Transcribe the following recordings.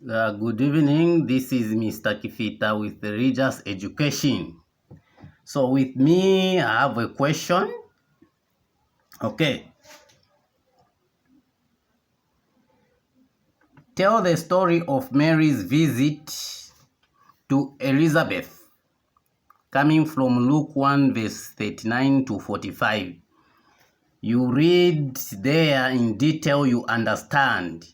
Good evening. This is Mr. Kifita with the Religious Education. So with me, I have a question. Okay. Tell the story of Mary's visit to Elizabeth, coming from Luke 1 verse 39 to 45. You read there in detail, you understand.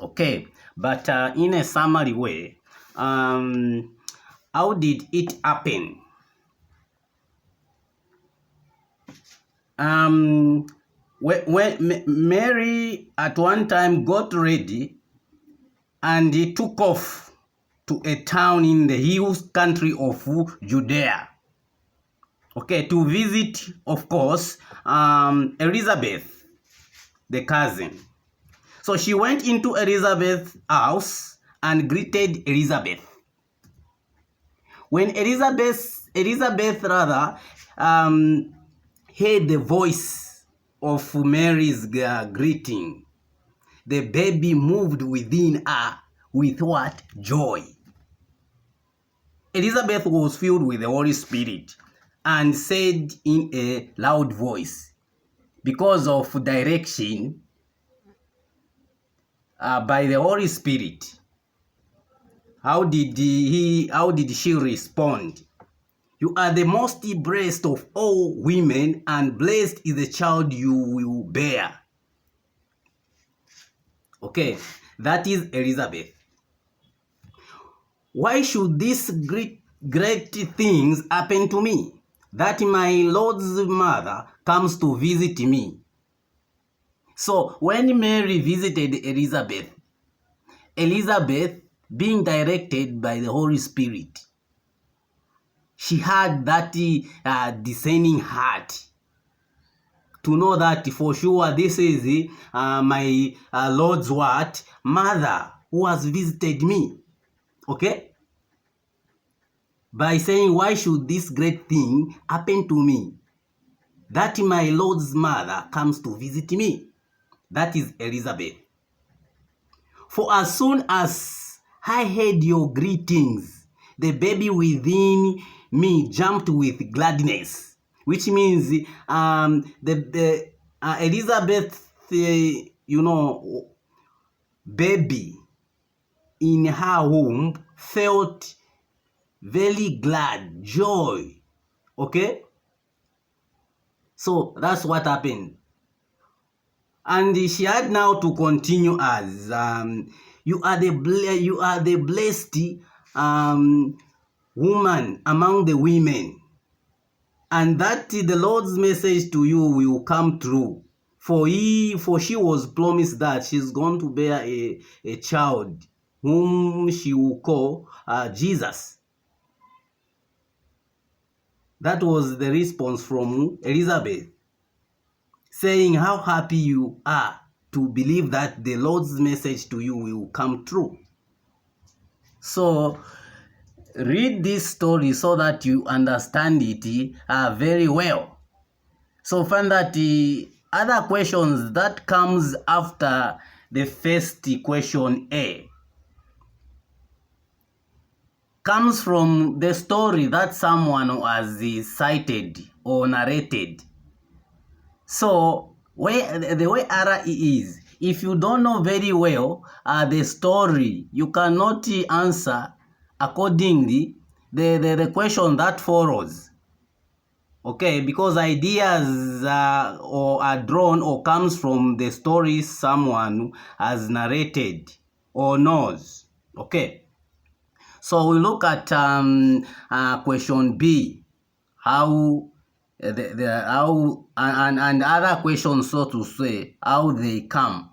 Okay. But in a summary way, how did it happen? When Mary at one time got ready and he took off to a town in the hills country of Judea. Okay, to visit, of course, Elizabeth, the cousin. So she went into Elizabeth's house and greeted Elizabeth. When Elizabeth rather heard the voice of Mary's greeting, the baby moved within her with what? Joy. Elizabeth was filled with the Holy Spirit and said in a loud voice, because of direction by the Holy Spirit. How did she respond? You are the most blessed of all women, and blessed is the child you will bear. Okay, that is Elizabeth. Why should these great things happen to me? That my Lord's mother comes to visit me. So when Mary visited Elizabeth, being directed by the Holy Spirit, she had that discerning heart to know that for sure this is my Lord's what? Mother who has visited me. Okay? By saying, why should this great thing happen to me? That my Lord's mother comes to visit me. That is Elizabeth. For as soon as I heard your greetings, the baby within me jumped with gladness. Which means Elizabeth, baby in her womb felt very glad, joy. Okay? So that's what happened. And she had now to continue as you are the blessed woman among the women, and that the Lord's message to you will come true. For she was promised that she's going to bear a child whom she will call Jesus. That was the response from Elizabeth, saying how happy you are to believe that the Lord's message to you will come true. So read this story so that you understand it very well. So find that the other questions that comes after the first question A comes from the story that someone has cited or narrated. So the way RE is, if you don't know very well the story, you cannot answer accordingly the question that follows. Okay, because ideas are drawn or comes from the story someone has narrated or knows. Okay, so we look at question B, how how and other questions, so to say, how they come.